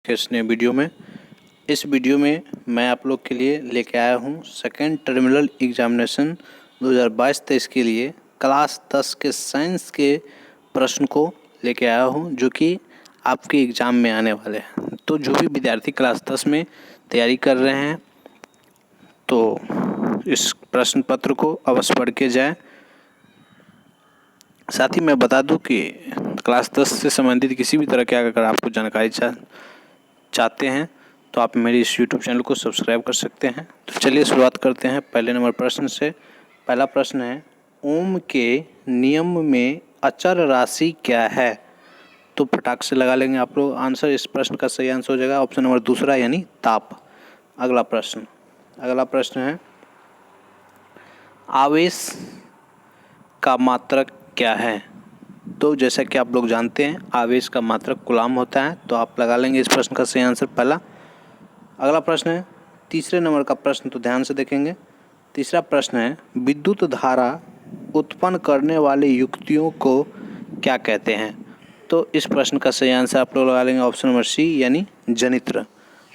इस नए वीडियो में मैं आप लोग के लिए लेके आया हूँ सेकेंड टर्मिनल एग्जामिनेशन 2022-23 के लिए क्लास 10 के साइंस के प्रश्न को लेके आया हूँ जो कि आपके एग्ज़ाम में आने वाले हैं। तो जो भी विद्यार्थी क्लास 10 में तैयारी कर रहे हैं तो इस प्रश्न पत्र को अवश्य पढ़ के जाएँ। साथ ही मैं बता दूं कि क्लास 10 से संबंधित किसी भी तरह की अगर आपको जानकारी चाहते हैं तो आप मेरे इस YouTube चैनल को सब्सक्राइब कर सकते हैं। तो चलिए शुरुआत करते हैं पहले नंबर प्रश्न से। पहला प्रश्न है, ओम के नियम में अचर राशि क्या है? तो फटाक से लगा लेंगे आप लोग आंसर। इस प्रश्न का सही आंसर हो जाएगा ऑप्शन नंबर दूसरा यानी ताप। अगला प्रश्न है, आवेश का मात्रक क्या है? तो जैसा कि आप लोग जानते हैं आवेश का मात्रक कूलाम होता है, तो आप लगा लेंगे इस प्रश्न का सही आंसर पहला। अगला प्रश्न है तीसरे नंबर का प्रश्न, तो ध्यान से देखेंगे। तीसरा प्रश्न है, विद्युत धारा उत्पन्न करने वाले युक्तियों को क्या कहते हैं? तो इस प्रश्न का सही आंसर आप लोग लगा लेंगे ऑप्शन नंबर सी यानी जनित्र।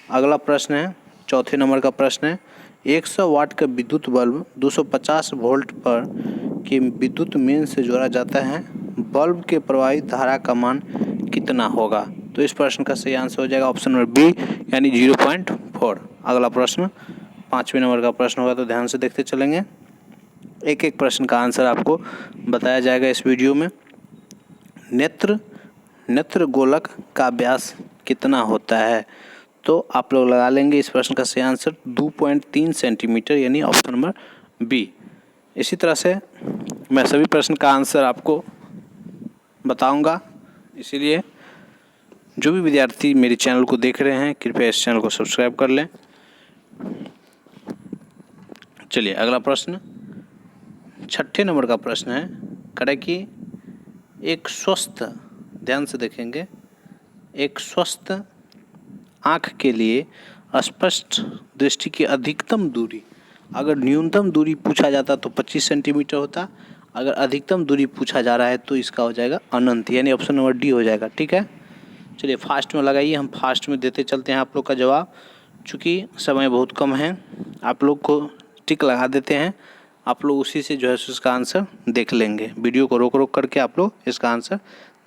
अगला प्रश्न है चौथे नंबर का प्रश्न है, 100 वाट का विद्युत बल्ब 250 वोल्ट पर के विद्युत मेन से जोड़ा जाता है, बल्ब के प्रवाहित धारा का मान कितना होगा? तो इस प्रश्न का सही आंसर हो जाएगा ऑप्शन नंबर बी यानी 0.4। अगला प्रश्न पाँचवें नंबर का प्रश्न होगा, तो ध्यान से देखते चलेंगे। एक एक प्रश्न का आंसर आपको बताया जाएगा इस वीडियो में। नेत्र गोलक का व्यास कितना होता है? तो आप लोग लगा लेंगे इस प्रश्न का सही आंसर 2.3 सेंटीमीटर यानी ऑप्शन नंबर बी। इसी तरह से मैं सभी प्रश्न का आंसर आपको बताऊंगा, इसीलिए जो भी विद्यार्थी मेरे चैनल को देख रहे हैं कृपया इस चैनल को सब्सक्राइब कर लें। चलिए अगला प्रश्न छठे नंबर का प्रश्न है, करें कि एक स्वस्थ, ध्यान से देखेंगे, एक स्वस्थ आँख के लिए स्पष्ट दृष्टि की अधिकतम दूरी, अगर न्यूनतम दूरी पूछा जाता तो 25 सेंटीमीटर होता, अगर अधिकतम दूरी पूछा जा रहा है तो इसका हो जाएगा अनंत यानी ऑप्शन नंबर डी हो जाएगा। ठीक है, चलिए फास्ट में लगाइए, हम फास्ट में देते चलते हैं आप लोग का जवाब। चूँकि समय बहुत कम है आप लोग को टिक लगा देते हैं, आप लोग उसी से जो है इसका आंसर देख लेंगे। वीडियो को रोक करके आप लोग इसका आंसर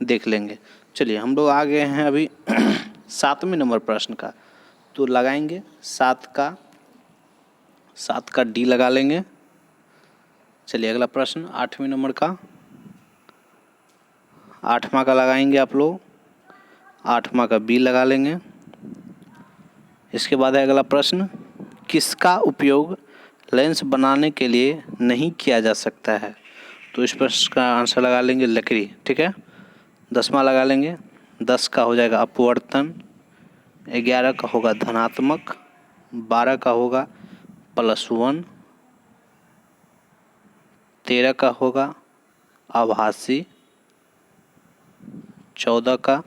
देख लेंगे। चलिए हम लोग आ गए हैं अभी सातवें नंबर प्रश्न का, तो लगाएंगे सात का डी लगा लेंगे। चलिए अगला प्रश्न आठवें नंबर का, आठवां का लगाएंगे आप लोग, आठवां का बी लगा लेंगे। इसके बाद है अगला प्रश्न, किसका उपयोग लेंस बनाने के लिए नहीं किया जा सकता है? तो इस प्रश्न का आंसर लगा लेंगे लकड़ी। ठीक है, 10वां लगा लेंगे, 10 का हो जाएगा अपवर्तन, 11 का होगा धनात्मक, 12 का होगा +1, 13 का होगा आभासी, 14 का,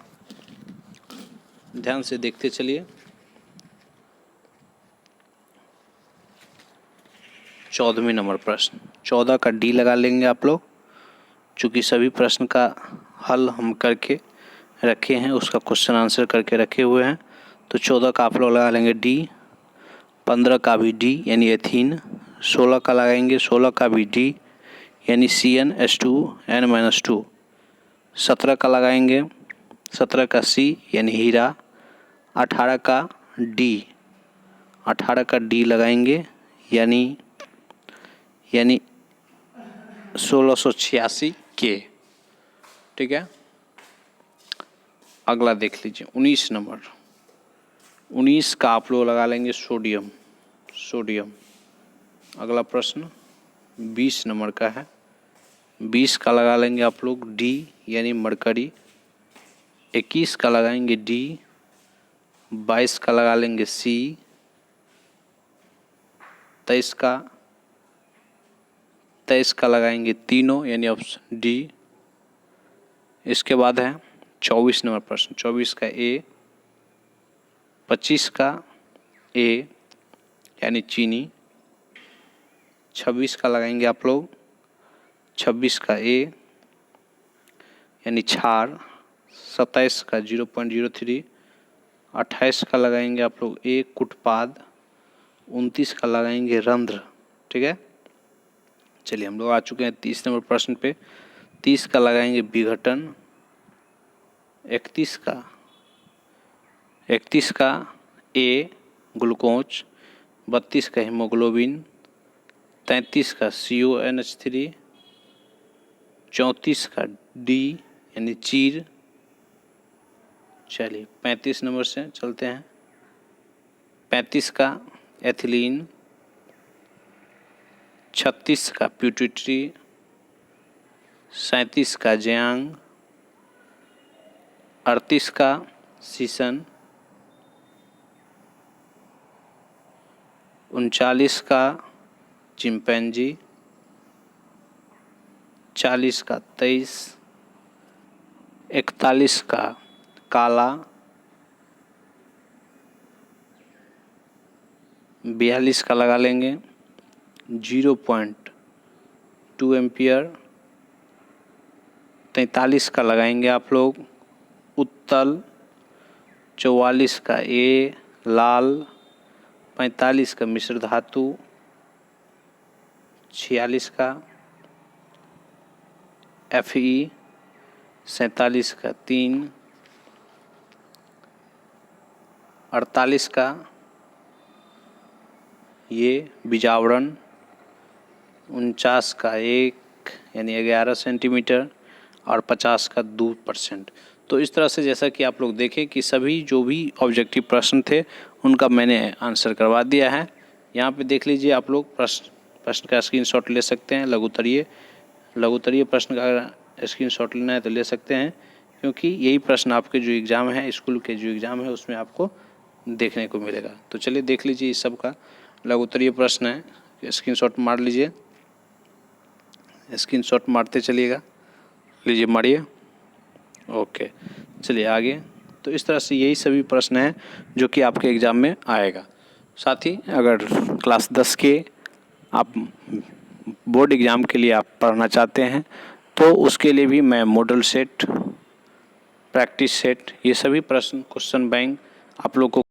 ध्यान से देखते चलिए, 14वें नंबर प्रश्न, 14 का डी लगा लेंगे आप लोग, चूँकि सभी प्रश्न का हल हम करके रखे हैं, उसका क्वेश्चन आंसर करके रखे हुए हैं, तो 14 का आप लोग लगा लेंगे डी। 15 का भी डी यानी एथीन, 16 का लगाएंगे, 16 का भी डी यानी CnH2n-2, 17 का लगाएंगे, 17 का सी यानी हीरा, 18 का डी, 18 का डी लगाएंगे यानी 1686 के। ठीक है, अगला देख लीजिए 19 नंबर, 19 का आप लोग लगा लेंगे सोडियम। अगला प्रश्न 20 नंबर का है, 20 का लगा लेंगे आप लोग डी यानी मरकरी, 21 का लगाएंगे डी, 22 का लगा लेंगे सी, 23 का लगाएंगे तीनों यानी ऑप्शन डी। इसके बाद है 24 नंबर प्रश्न, 24 का ए, 25 का ए यानी चीनी, 26 का लगाएंगे आप लोग, 26 का ए यानी क्षार, 27 का 0.03 28 का लगाएंगे आप लोग एक कुटपाद, 29 का लगाएंगे रंध्र। ठीक है, चलिए हम लोग आ चुके हैं 30 नंबर प्रश्न पे। 30 का लगाएंगे विघटन, 31 का ए ग्लूकोज, 32 का हीमोग्लोबिन, 33 का CONH3, 34 का डी यानी चीर। चलिए 35 नंबर से चलते हैं। 35 का एथिलीन, 36 का प्यूटिट्री, 37 का जियांग, 38 का सीसन, 39 का चिंपैंजी, 40 का 23, 41 का काला, 42 का लगा लेंगे 0.2 एम्पियर, 43 का लगाएंगे आप लोग उत्तल, 44 का ए लाल, 45 का मिश्र धातु, 46 का Fe, 47 का 3, 48 का ये बीजावरण, 49 का 1 यानी 11 सेंटीमीटर और 50 का 2%। तो इस तरह से जैसा कि आप लोग देखें कि सभी जो भी ऑब्जेक्टिव प्रश्न थे उनका मैंने आंसर करवा दिया है। यहाँ पे देख लीजिए आप लोग प्रश्न का स्क्रीनशॉट ले सकते हैं। लघुत्तरीय प्रश्न का स्क्रीनशॉट लेना है तो ले सकते हैं, क्योंकि यही प्रश्न आपके जो एग्ज़ाम है, स्कूल के जो एग्ज़ाम है उसमें आपको देखने को मिलेगा। तो चलिए देख लीजिए, इस सब का लघुत्तरीय प्रश्न है, स्क्रीनशॉट मार लीजिए, स्क्रीनशॉट मारते चलिएगा। लीजिए मारिए, ओके। चलिए आगे। तो इस तरह से यही सभी प्रश्न हैं जो कि आपके एग्ज़ाम में आएगा। साथ ही अगर क्लास 10 के आप बोर्ड एग्ज़ाम के लिए आप पढ़ना चाहते हैं तो उसके लिए भी मैं मॉडल सेट, प्रैक्टिस सेट, ये सभी प्रश्न क्वेश्चन बैंक आप लोग को